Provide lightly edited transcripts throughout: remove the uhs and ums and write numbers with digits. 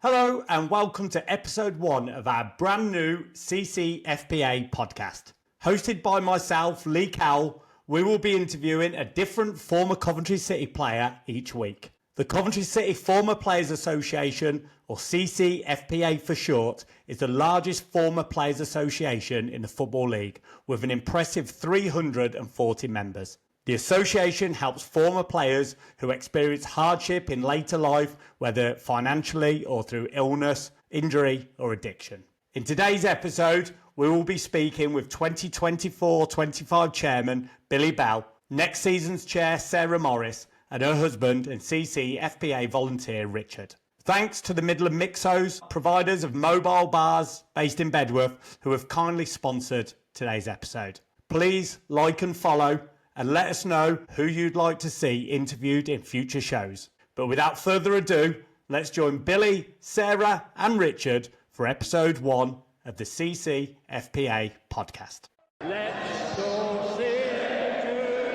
Hello and welcome to episode 1 of our brand new CCFPA podcast. Hosted by myself, Lee Cowell, we will be interviewing a different former Coventry City player each week. The Coventry City Former Players Association, or CCFPA for short, is the largest former players association in the Football League, with an impressive 340 members. The association helps former players who experience hardship in later life, whether financially or through illness, injury or addiction. In today's episode, we will be speaking with 2024-25 chairman Billy Bell, next season's chair Sarah Morris, and her husband and CCFPA volunteer Richard. Thanks to the Midland Mixos, providers of mobile bars based in Bedworth, who have kindly sponsored today's episode. Please like and follow, and let us know who you'd like to see interviewed in future shows. But without further ado, let's join Billy, Sarah and Richard for episode 1 of the CCFPA podcast. Let's all sing together.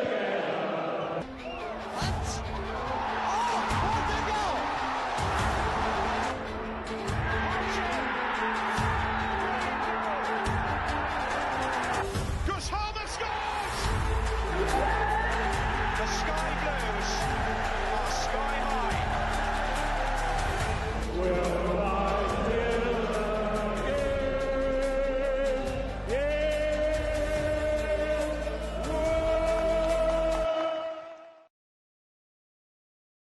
What? Oh, what a goal! Gus Harmer scores! The Sky Blues are sky high. Will I still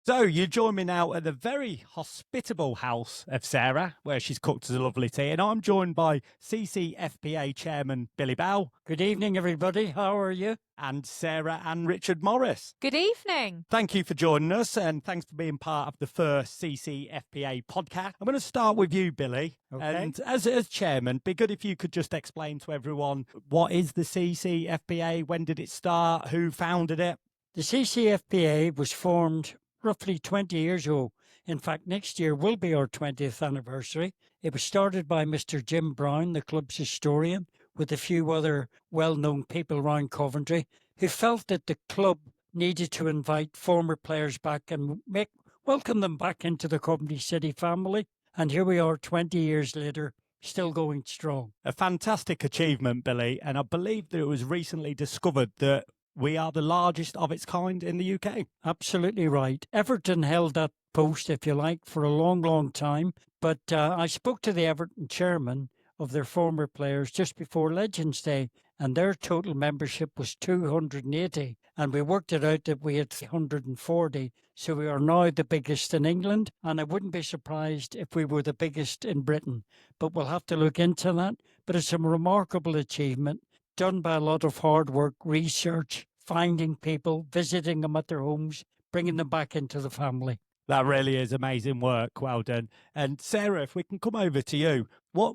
So you join me now at the very hospitable house of Sarah, where she's cooked us a lovely tea, and I'm joined by CCFPA chairman Billy Bell. Good evening, everybody. How are you? And Sarah and Richard Morris. Good evening. Thank you for joining us, and thanks for being part of the first CCFPA podcast. I'm going to start with you, Billy. Okay. And as chairman, be good if you could just explain to everyone, what is the CCFPA? When did it start? Who founded it? The CCFPA was formed roughly 20 years ago. In fact, next year will be our 20th anniversary. It was started by Mr. Jim Brown, the club's historian, with a few other well-known people around Coventry, who felt that the club needed to invite former players back and welcome them back into the Coventry City family. And here we are 20 years later, still going strong. A fantastic achievement, Billy, and I believe that it was recently discovered that we are the largest of its kind in the UK. Absolutely right. Everton held that post, if you like, for a long, long time. But I spoke to the Everton chairman of their former players just before Legends Day, and their total membership was 280. And we worked it out that we had 340. So we are now the biggest in England, and I wouldn't be surprised if we were the biggest in Britain. But we'll have to look into that. But it's a remarkable achievement, done by a lot of hard work, research, finding people, visiting them at their homes, bringing them back into the family. That really is amazing work. Well done. And Sarah, if we can come over to you, what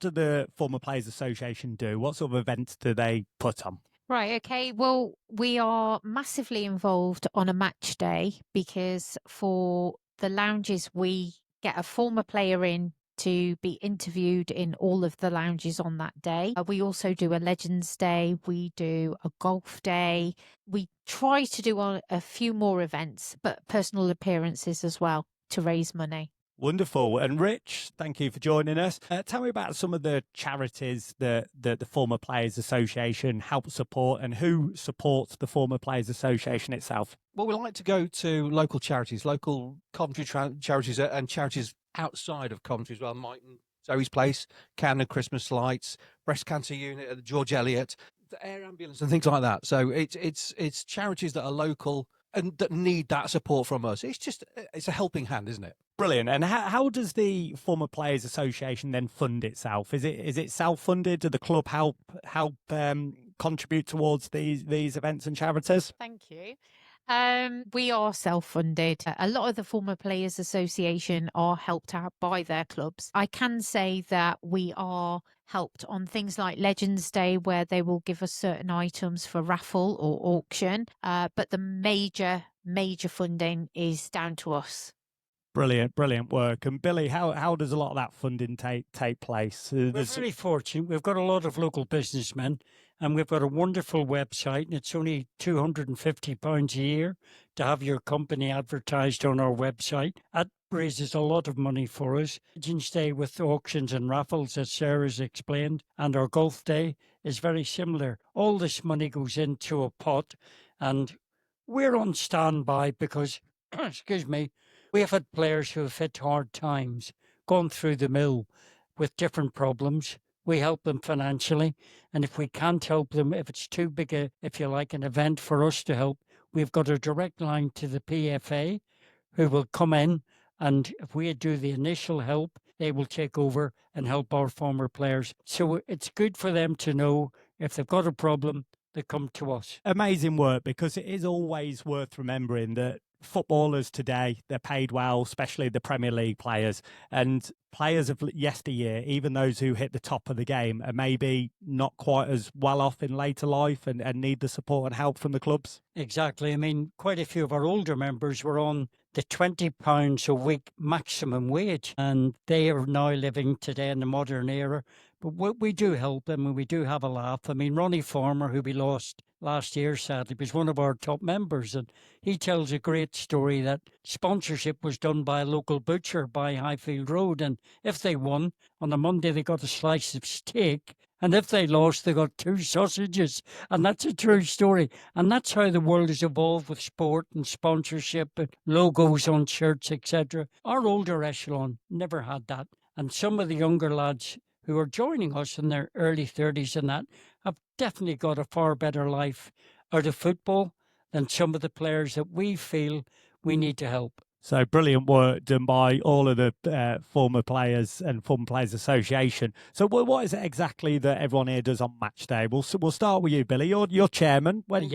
do the Former Players Association do? What sort of events do they put on? Right, okay. Well, we are massively involved on a match day because for the lounges, we get a former player in to be interviewed in all of the lounges on that day. We also do a Legends Day. We do a golf day. We try to do a few more events, but personal appearances as well to raise money. Wonderful. And Rich, thank you for joining us. Tell me about some of the charities that the Former Players Association helps support, and who supports the Former Players Association itself. Well, we like to go to local charities, local Coventry charities and charities outside of Coventry as well. Mighton, Zoe's Place, Camden Christmas Lights, Breast Cancer Unit at the George Eliot, the Air Ambulance and things like that. So it's charities that are local and that need that support from us. It's a helping hand, isn't it? Brilliant. And how does the Former Players Association then fund itself? Is it self-funded? Do the club help contribute towards these events and charities? Thank you. We are self-funded. A lot of the Former Players Association are helped out by their clubs. I can say that we are helped on things like Legends Day, where they will give us certain items for raffle or auction. But the major funding is down to us. Brilliant work. And Billy, how does a lot of that funding take place? We're very fortunate. We've got a lot of local businessmen, and we've got a wonderful website, and it's only £250 a year to have your company advertised on our website. At raises a lot of money for us. Legends Day with auctions and raffles, as Sarah's explained, and our golf day is very similar. All this money goes into a pot, and we're on standby because, excuse me, we have had players who have hit hard times, gone through the mill with different problems. We help them financially, and if we can't help them, if it's too big a, if you like, an event for us to help, we've got a direct line to the PFA, who will come in, and if we do the initial help, they will take over and help our former players. So it's good for them to know if they've got a problem, they come to us. Amazing work, because it is always worth remembering that footballers today, they're paid well, especially the Premier League players, and players of yesteryear, even those who hit the top of the game, are maybe not quite as well off in later life and need the support and help from the clubs. Exactly. I mean, quite a few of our older members were on the £20 a week maximum wage, and they are now living today in the modern era. But we do help them, and we do have a laugh. I mean, Ronnie Farmer, who we lost last year, sadly, was one of our top members, and he tells a great story that sponsorship was done by a local butcher by Highfield Road, and if they won, on a Monday they got a slice of steak, and if they lost, they got 2 sausages. And that's a true story. And that's how the world has evolved with sport and sponsorship and logos on shirts, etc. Our older echelon never had that. And some of the younger lads who are joining us in their early 30s and that have definitely got a far better life out of football than some of the players that we feel we need to help. So brilliant work done by all of the former players and Former Players Association. So what is it exactly that everyone here does on match day? We'll start with you, Billy. You're chairman. When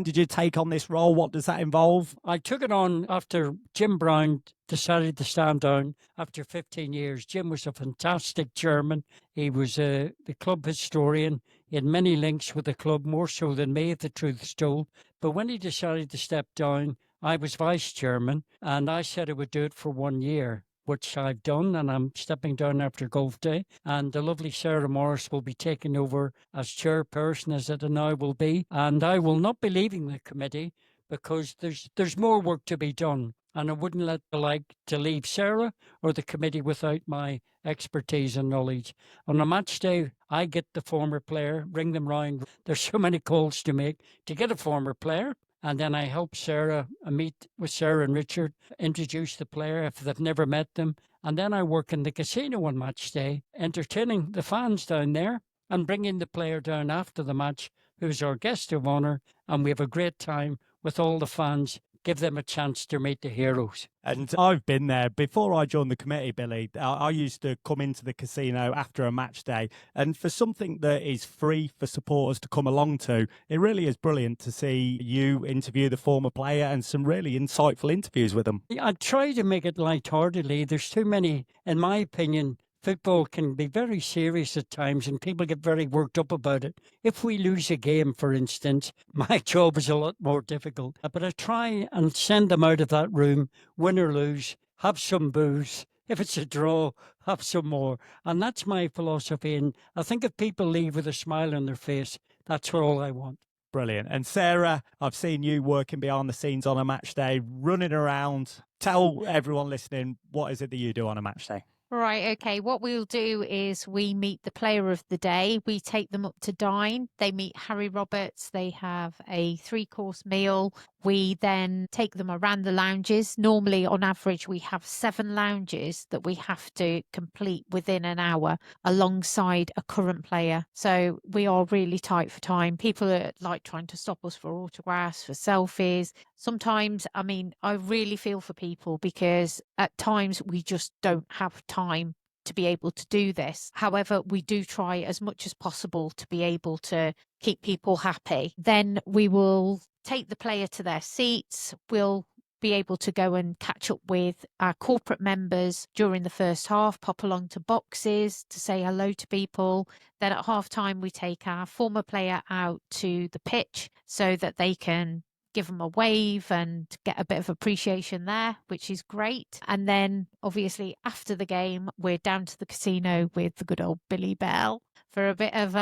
did you take on this role? What does that involve? I took it on after Jim Brown decided to stand down after 15 years. Jim was a fantastic chairman. He was the club historian. He had many links with the club, more so than me, if the truth's told. But when he decided to step down, I was vice chairman, and I said I would do it for 1 year, which I've done, and I'm stepping down after golf day. And the lovely Sarah Morris will be taking over as chairperson, as it now will be. And I will not be leaving the committee because there's more work to be done. And I wouldn't like to leave Sarah or the committee without my expertise and knowledge. On a match day, I get the former player, bring them round. There's so many calls to make to get a former player. And then I help Sarah meet with Sarah and Richard, introduce the player if they've never met them. And then I work in the casino on match day, entertaining the fans down there and bringing the player down after the match, who's our guest of honour. And we have a great time with all the fans, give them a chance to meet the heroes. And I've been there. Before I joined the committee, Billy, I used to come into the casino after a match day. And for something that is free for supporters to come along to, it really is brilliant to see you interview the former player and some really insightful interviews with them. I try to make it lightheartedly. There's too many, in my opinion. Football can be very serious at times and people get very worked up about it. If we lose a game, for instance, my job is a lot more difficult. But I try and send them out of that room, win or lose, have some booze. If it's a draw, have some more. And that's my philosophy. And I think if people leave with a smile on their face, that's all I want. Brilliant. And Sarah, I've seen you working behind the scenes on a match day, running around. Tell everyone listening, what is it that you do on a match day? Right, okay. What we'll do is we meet the player of the day. We take them up to dine. They meet Harry Roberts. They have a 3-course meal. We then take them around the lounges. Normally, on average, we have 7 lounges that we have to complete within an hour alongside a current player. So we are really tight for time. People are like trying to stop us for autographs, for selfies. Sometimes, I mean, I really feel for people because at times we just don't have time to be able to do this. However, we do try as much as possible to be able to keep people happy. Then we will take the player to their seats. We'll be able to go and catch up with our corporate members during the first half, pop along to boxes to say hello to people. Then at half time, we take our former player out to the pitch so that they can give them a wave and get a bit of appreciation there, which is great. And then obviously after the game, we're down to the casino with the good old Billy Bell for a bit of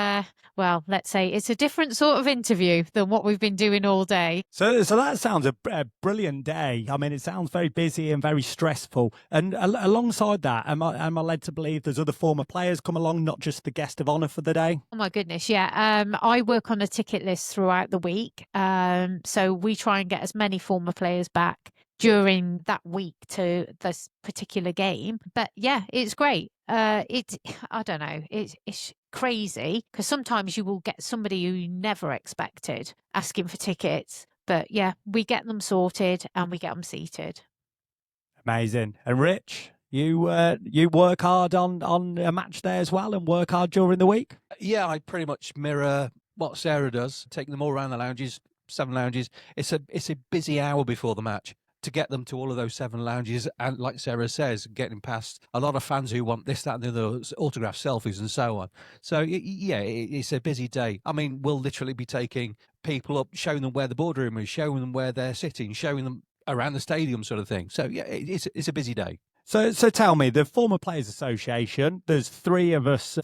well, let's say it's a different sort of interview than what we've been doing all day. So that sounds a brilliant day. I mean, it sounds very busy and very stressful. And alongside that, am I led to believe there's other former players come along, not just the guest of honour for the day? Oh my goodness, yeah. I work on a ticket list throughout the week, so we try and get as many former players back during that week to this particular game. But yeah, it's great. I don't know, it's crazy because sometimes you will get somebody who you never expected asking for tickets. But yeah, we get them sorted and we get them seated. Amazing. And Rich, you work hard on a match day as well, and work hard during the week? Yeah, I pretty much mirror what Sarah does, taking them all around the lounges, 7 lounges. It's a busy hour before the match to get them to all of those 7 lounges, and like Sarah says, getting past a lot of fans who want this, that, and the other, autograph selfies and so on. So yeah, it's a busy day. I mean, we'll literally be taking people up, showing them where the boardroom is, showing them where they're sitting, showing them around the stadium, sort of thing. So yeah, it's a busy day. So tell me, the Former Players Association, there's 4 of us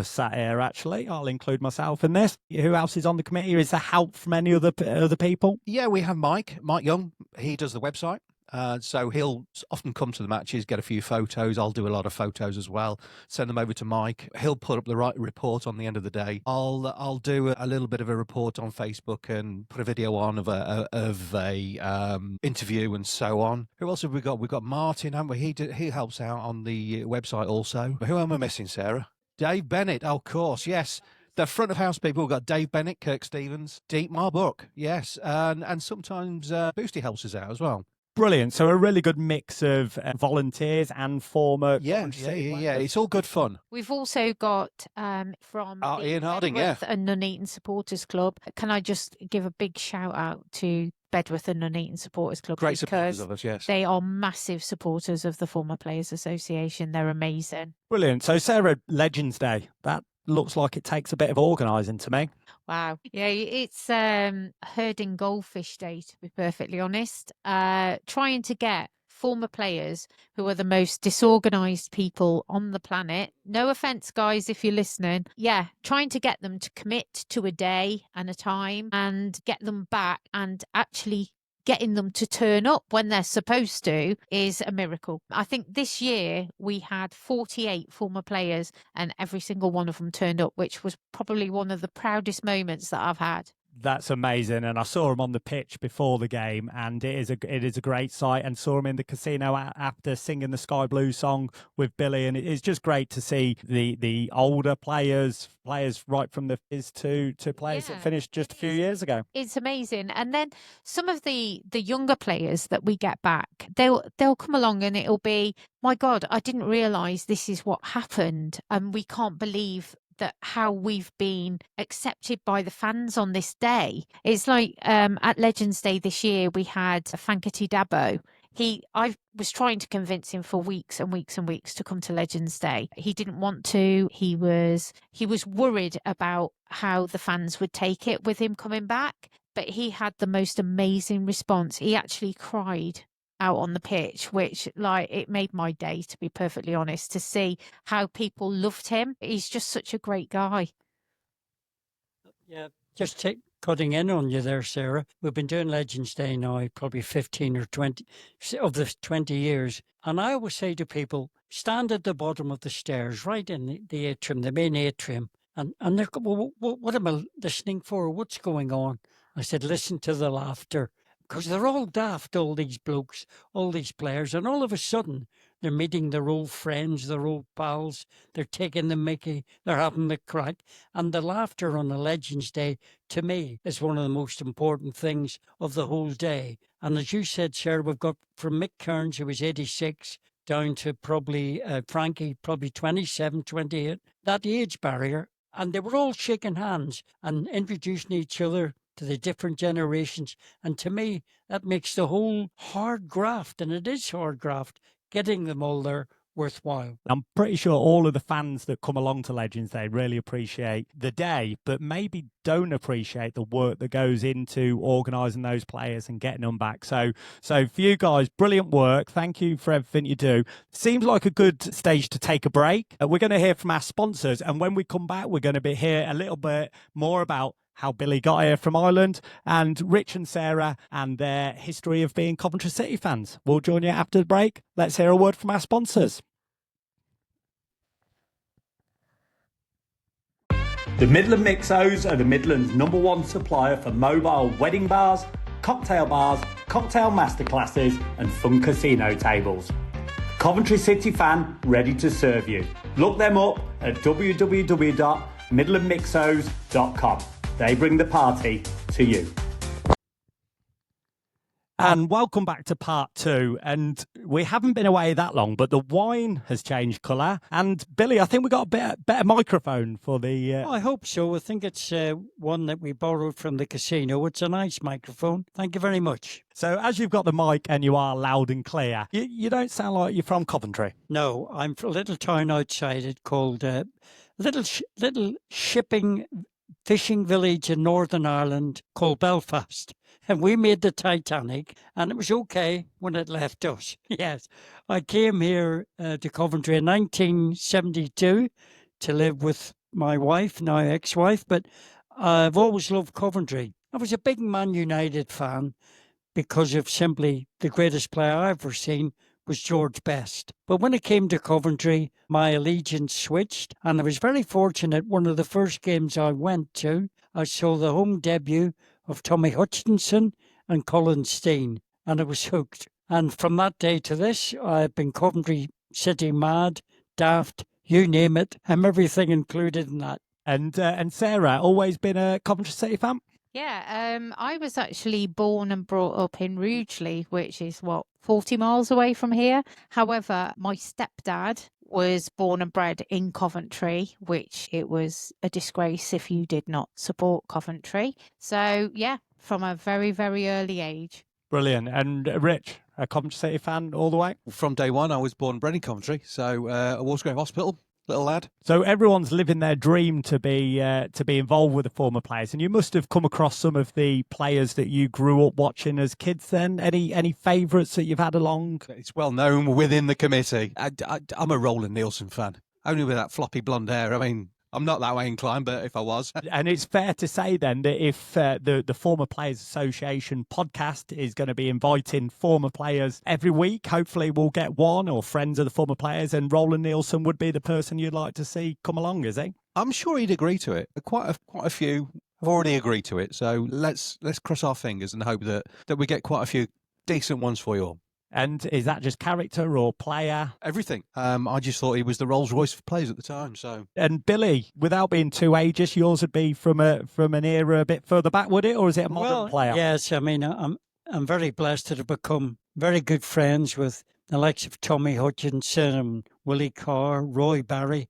sat here, actually. I'll include myself in this. Who else is on the committee? Is there help from any other people? Yeah, we have Mike Young. He does the website. So he'll often come to the matches, get a few photos. I'll do a lot of photos as well. Send them over to Mike. He'll put up the right report on the end of the day. I'll do a little bit of a report on Facebook and put a video on of a interview and so on. Who else have we got? We've got Martin, haven't we? He helps out on the website also. Who am I missing, Sarah? Dave Bennett, of course, yes. The front of house people, we've got Dave Bennett, Kirk Stevens, Dietmar Buck, yes. And sometimes Boosty helps us out as well. Brilliant. So a really good mix of volunteers and former. Yeah. It's all good fun. We've also got from Ian Harding, Bedworth and Nuneaton Supporters Club. Can I just give a big shout out to Bedworth and Nuneaton Supporters Club? Great supporters of us, yes. They are massive supporters of the Former Players Association. They're amazing. Brilliant. So Sarah, Legends Day, that looks like it takes a bit of organising to me. Wow. Yeah, it's herding goldfish day, to be perfectly honest. Trying to get former players who are the most disorganized people on the planet. No offense, guys, if you're listening. Yeah, trying to get them to commit to a day and a time and get them back, and actually getting them to turn up when they're supposed to is a miracle. I think this year we had 48 former players and every single one of them turned up, which was probably one of the proudest moments that I've had. That's amazing, and I saw him on the pitch before the game, and it is a great sight. And saw him in the casino after singing the Sky Blue song with Billy, and it's just great to see the older players right from the fizz to players that finished just a few years ago. It's amazing, and then some of the younger players that we get back, they'll come along, and it'll be, my God, I didn't realise this is what happened, and we can't believe that how we've been accepted by the fans on this day. It's like at Legends Day this year, we had Fankety Dabo. I was trying to convince him for weeks and weeks and weeks to come to Legends Day. He didn't want to. He was worried about how the fans would take it with him coming back. But he had the most amazing response. He actually cried out on the pitch, which it made my day, to be perfectly honest, to see how people loved him. He's just such a great guy. Yeah, just cutting in on you there, Sarah. We've been doing Legends Day now probably 15 or 20 of the 20 years. And I always say to people, stand at the bottom of the stairs, right in the atrium, the main atrium. And they're, well, what am I listening for? What's going on? I said, listen to the laughter. Because they're all daft, all these blokes, all these players. And all of a sudden, they're meeting their old friends, their old pals. They're taking the mickey. They're having the crack. And the laughter on a Legends Day, to me, is one of the most important things of the whole day. And as you said, Sarah, we've got from Mick Kearns, who was 86, down to probably Frankie, probably 27, 28. That age barrier. And they were all shaking hands and introducing each other to the different generations. And to me, that makes the whole hard graft, and it is hard graft, getting them all there worthwhile. I'm pretty sure all of the fans that come along to Legends Day really appreciate the day, but maybe don't appreciate the work that goes into organising those players and getting them back. So for you guys, brilliant work. Thank you for everything you do. Seems like a good stage to take a break. We're going to hear from our sponsors, and when we come back, we're going to be here a little bit more about how Billy got here from Ireland, and Rich and Sarah and their history of being Coventry City fans. We'll join you after the break. Let's hear a word from our sponsors. The Midland Mixos are the Midland's #1 supplier for mobile wedding bars, cocktail masterclasses and fun casino tables. Coventry City fan ready to serve you. Look them up at www.midlandmixos.com. They bring the party to you. And welcome back to part 2. And we haven't been away that long, but the wine has changed colour. And Billy, I think we got a better microphone for the... I hope so. I think it's one that we borrowed from the casino. It's a nice microphone. Thank you very much. So as you've got the mic and you are loud and clear, you don't sound like you're from Coventry. No, I'm from a little town outside it called little shipping fishing village in Northern Ireland called Belfast. And we made the Titanic, and it was okay when it left us. Yes, I came here to Coventry in 1972 to live with my wife, now ex-wife, but I've always loved Coventry. I was a big Man United fan because of simply the greatest player I've ever seen was George Best. But when it came to Coventry, my allegiance switched, and I was very fortunate. One of the first games I went to, I saw the home debut of Tommy Hutchinson and Colin Steen, and I was hooked. And from that day to this, I've been Coventry City mad, daft, you name it. I'm everything included in that. And Sarah, always been a Coventry City fan? Yeah, I was actually born and brought up in Rugeley, which is 40 miles away from here. However, my stepdad was born and bred in Coventry, which it was a disgrace if you did not support Coventry. So yeah, from a very, very early age. Brilliant. And Rich, a Coventry City fan all the way? From day one, I was born and bred in Coventry, so at Walsgrave Hospital. Little lad. So everyone's living their dream to be involved with the former players, and you must have come across some of the players that you grew up watching as kids. Then any favourites that you've had along? It's well known within the committee. I'm a Roland Nielsen fan, only with that floppy blonde hair. I mean, I'm not that way inclined, but if I was. And it's fair to say then that if the Former Players Association podcast is going to be inviting former players every week, hopefully we'll get one or friends of the former players, and Roland Nielsen would be the person you'd like to see come along, is he? I'm sure he'd agree to it. Quite a few have already agreed to it. So let's cross our fingers and hope that we get quite a few decent ones for you all. And is that just character or player? Everything. I just thought he was the Rolls Royce for players at the time. So. And Billy, without being too ageist, yours would be from an era a bit further back, would it, or is it a modern player? Yes, I mean I'm very blessed to have become very good friends with the likes of Tommy Hutchinson and Willie Carr, Roy Barry.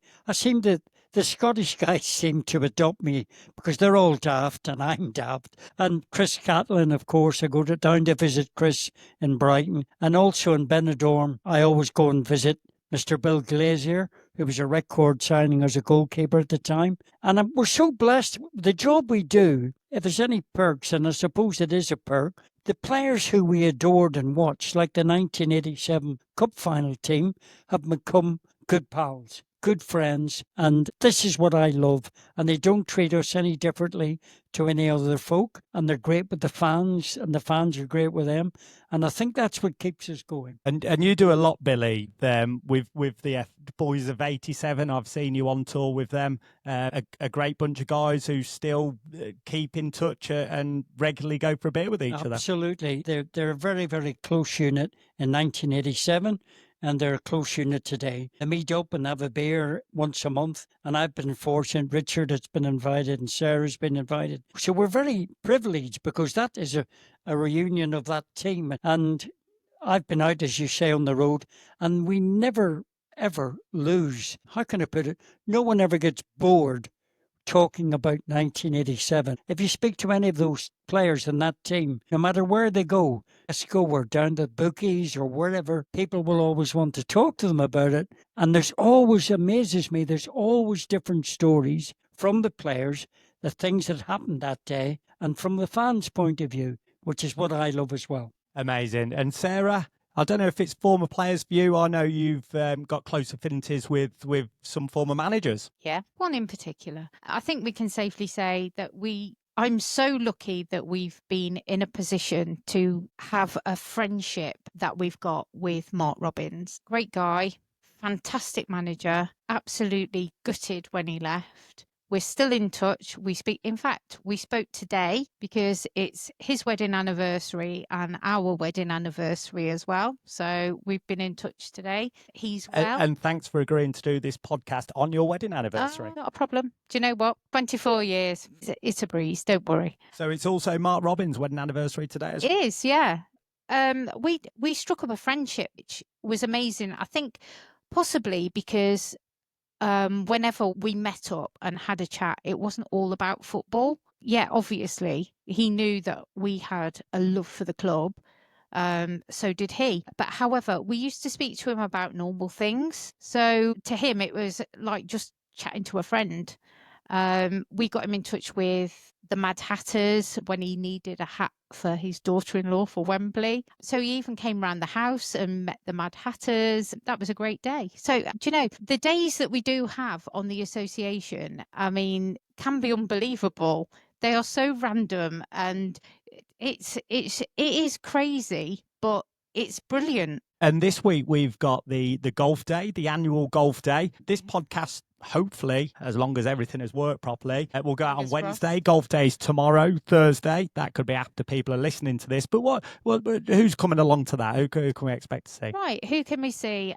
The Scottish guys seem to adopt me because they're all daft and I'm daft. And Chris Catlin, of course, I go down to visit Chris in Brighton. And also in Benidorm, I always go and visit Mr. Bill Glazier, who was a record signing as a goalkeeper at the time. And we're so blessed. The job we do, if there's any perks, and I suppose it is a perk, the players who we adored and watched, like the 1987 Cup final team, have become good pals, good friends, and this is what I love. And they don't treat us any differently to any other folk, and they're great with the fans, and the fans are great with them. And I think that's what keeps us going. And you do a lot, Billy, with the boys of 87. I've seen you on tour with them. A great bunch of guys who still keep in touch and regularly go for a beer with each other. Absolutely. They're a very, very close unit in 1987. And they're a close unit today. They meet up and have a beer once a month. And I've been fortunate. Richard has been invited and Sarah's been invited. So we're very privileged because that is a reunion of that team. And I've been out, as you say, on the road, and we never, ever lose. How can I put it? No one ever gets bored talking about 1987. If you speak to any of those players in that team, no matter where they go, Tesco or down to bookies or wherever, people will always want to talk to them about it. And there's always, amazes me, there's always different stories from the players, the things that happened that day, and from the fans' point of view, which is what I love as well. Amazing. And Sarah, I don't know if it's former players for you. I know you've got close affinities with some former managers. Yeah, one in particular. I think we can safely say that I'm so lucky that we've been in a position to have a friendship that we've got with Mark Robins. Great guy, fantastic manager, absolutely gutted when he left. We're still in touch. We spoke today because it's his wedding anniversary and our wedding anniversary as well. So we've been in touch today. He's well. And thanks for agreeing to do this podcast on your wedding anniversary. Not a problem. Do you know what? 24 years. It's a breeze. Don't worry. So it's also Mark Robins' wedding anniversary today as well. It is, yeah. We struck up a friendship, which was amazing. I think possibly because whenever we met up and had a chat, it wasn't all about football. Yeah, obviously, he knew that we had a love for the club. So did he. But however, we used to speak to him about normal things. So to him, it was like just chatting to a friend. We got him in touch with the Mad Hatters when he needed a hat for his daughter-in-law for Wembley. So he even came round the house and met the Mad Hatters. That was a great day. So, do you know, the days that we do have on the association, I mean, can be unbelievable. They are so random and it is crazy, but it's brilliant. And this week we've got the golf day, the annual golf day. This podcast, hopefully, as long as everything has worked properly, will go out on Wednesday. Golf day's tomorrow, Thursday. That could be after people are listening to this. But who's coming along to that? Who can we expect to see? Right, who can we see?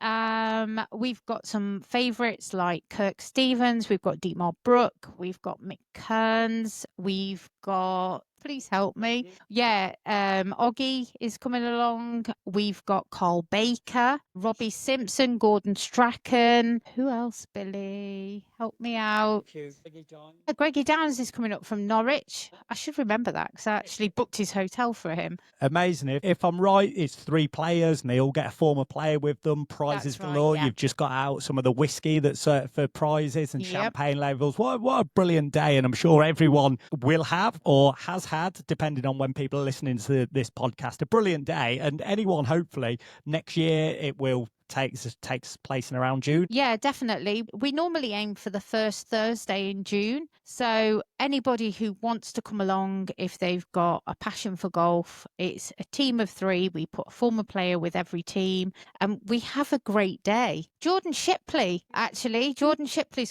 We've got some favourites like Kirk Stevens. We've got Dietmar Brook. We've got Mick Kearns. We've got... Please help me. Yeah, Oggy is coming along. We've got Carl Baker, Robbie Simpson, Gordon Strachan. Who else, Billy? Help me out. Greggy Downs is coming up from Norwich. I should remember that because I actually booked his hotel for him. Amazing. If I'm right, it's 3 players and they all get a former player with them. Prizes galore. Right, yeah. You've just got out some of the whiskey that's for prizes and champagne labels. What a brilliant day. And I'm sure everyone will have or has had, depending on when people are listening to this podcast, a brilliant day. And anyone, hopefully, next year it will takes place in around June. Yeah, definitely. We normally aim for the first Thursday in June. So anybody who wants to come along, if they've got a passion for golf, it's a team of 3. We put a former player with every team and we have a great day. Jordan Shipley's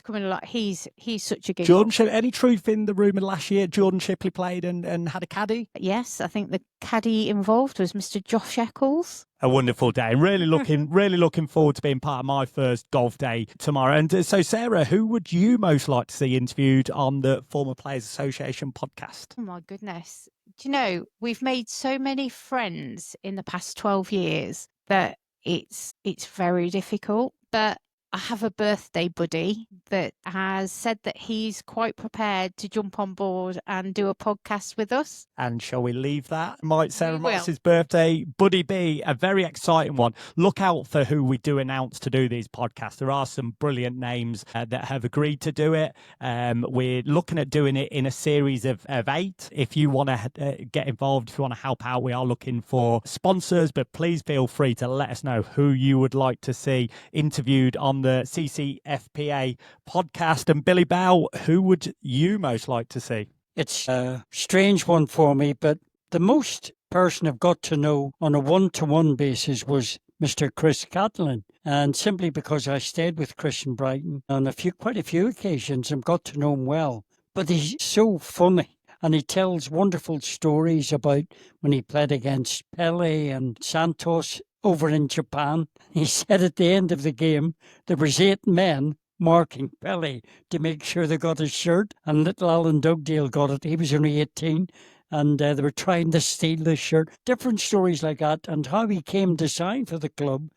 coming along. He's such a good Jordan, any truth in the rumour last year Jordan Shipley played and had a caddy? Yes, I think the caddy involved was Mr. Josh Eccles. A wonderful day. Really looking forward to being part of my first golf day tomorrow. And so, Sarah, who would you most like to see interviewed on the Former Players Association podcast? Oh, my goodness. Do you know, we've made so many friends in the past 12 years that it's very difficult. But I have a birthday buddy that has said that he's quite prepared to jump on board and do a podcast with us. And shall we leave that? Sarah Moss's birthday, Buddy B, a very exciting one. Look out for who we do announce to do these podcasts. There are some brilliant names that have agreed to do it. We're looking at doing it in a series of 8. If you want to get involved, if you want to help out, we are looking for sponsors, but please feel free to let us know who you would like to see interviewed on the CCFPA podcast. And Billy Bow, who would you most like to see? It's a strange one for me, but the most person I've got to know on a one-to-one basis was Mr. Chris Catlin. And simply because I stayed with Chris in Brighton on quite a few occasions and got to know him well. But he's so funny. And he tells wonderful stories about when he played against Pele and Santos over in Japan. He said at the end of the game, there was 8 men marking Pele to make sure they got his shirt, and little Alan Dugdale got it. He was only 18, and they were trying to steal the shirt. Different stories like that, and how he came to sign for the club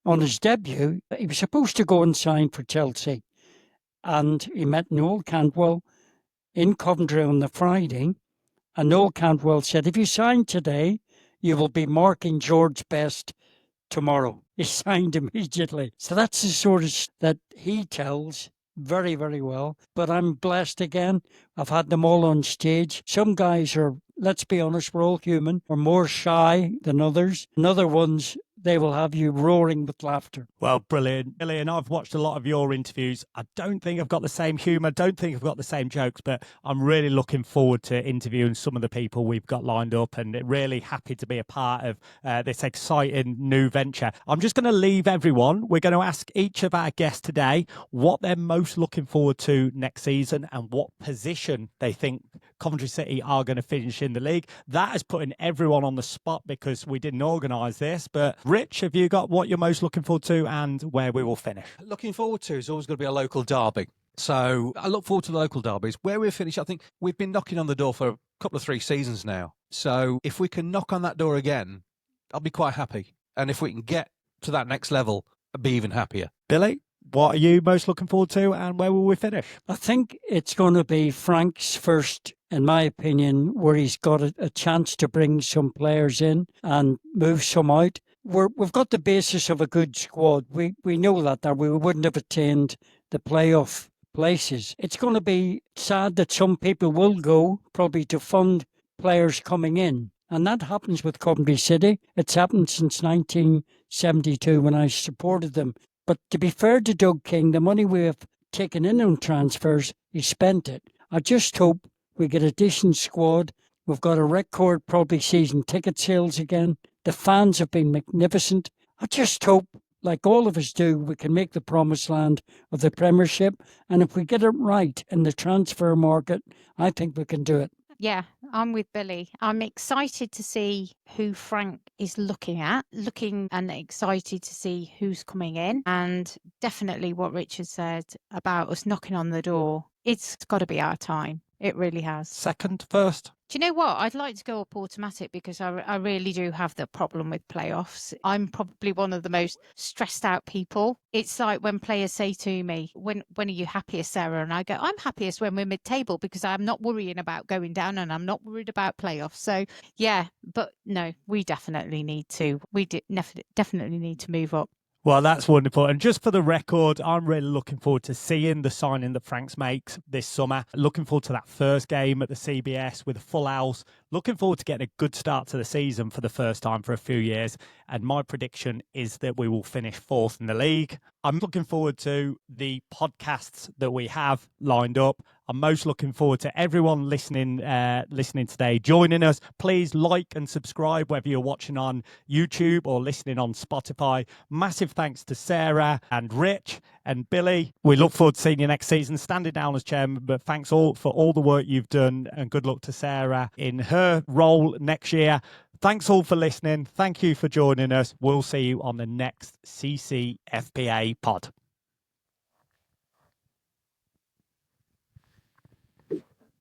on his debut. He was supposed to go and sign for Chelsea, and he met Noel Cantwell in Coventry on the Friday. And Noel Cantwell said, if you sign today, you will be marking George Best tomorrow. He signed immediately. So that's the sort of that he tells very, very well. But I'm blessed again. I've had them all on stage. Some guys are, let's be honest, we're all human, are more shy than others. And other ones, they will have you roaring with laughter. Well, brilliant. Brilliant. I've watched a lot of your interviews. I don't think I've got the same humour. Don't think I've got the same jokes, but I'm really looking forward to interviewing some of the people we've got lined up and really happy to be a part of this exciting new venture. I'm just going to leave everyone. We're going to ask each of our guests today what they're most looking forward to next season and what position they think Coventry City are going to finish in the league. That is putting everyone on the spot because we didn't organise this. But Rich, have you got what you're most looking forward to and where we will finish? Looking forward to is always going to be a local derby. So I look forward to the local derbies. Where we finish, I think we've been knocking on the door for a couple of 3 seasons now. So if we can knock on that door again, I'll be quite happy. And if we can get to that next level, I'll be even happier. Billy, what are you most looking forward to and where will we finish? I think it's going to be Frank's first, in my opinion, where he's got a chance to bring some players in and move some out. We've got the basis of a good squad. We know that we wouldn't have attained the playoff places. It's going to be sad that some people will go probably to fund players coming in. And that happens with Coventry City. It's happened since 1972 when I supported them. But to be fair to Doug King, the money we have taken in on transfers, he spent it. I just hope we get a decent squad. We've got a record probably season ticket sales again. The fans have been magnificent. I just hope, like all of us do, we can make the promised land of the Premiership. And if we get it right in the transfer market, I think we can do it. Yeah, I'm with Billy. I'm excited to see who Frank is looking and excited to see who's coming in. And definitely what Richard said about us knocking on the door. It's got to be our time. It really has. Second, first? Do you know what? I'd like to go up automatic because I really do have the problem with playoffs. I'm probably one of the most stressed out people. It's like when players say to me, when are you happiest, Sarah? And I go, I'm happiest when we're mid-table because I'm not worrying about going down and I'm not worried about playoffs. So, yeah, but no, we definitely need to. Definitely need to move up. Well, that's wonderful. And just for the record, I'm really looking forward to seeing the signing that Franks makes this summer. Looking forward to that first game at the CBS with a full house. Looking forward to getting a good start to the season for the first time for a few years. And my prediction is that we will finish 4th in the league. I'm looking forward to the podcasts that we have lined up. I'm most looking forward to everyone listening today, joining us. Please like and subscribe, whether you're watching on YouTube or listening on Spotify. Massive thanks to Sarah and Rich and Billy. We look forward to seeing you next season, standing down as chairman, but thanks all for all the work you've done and good luck to Sarah in her role next year. Thanks all for listening. Thank you for joining us. We'll see you on the next CCFPA pod.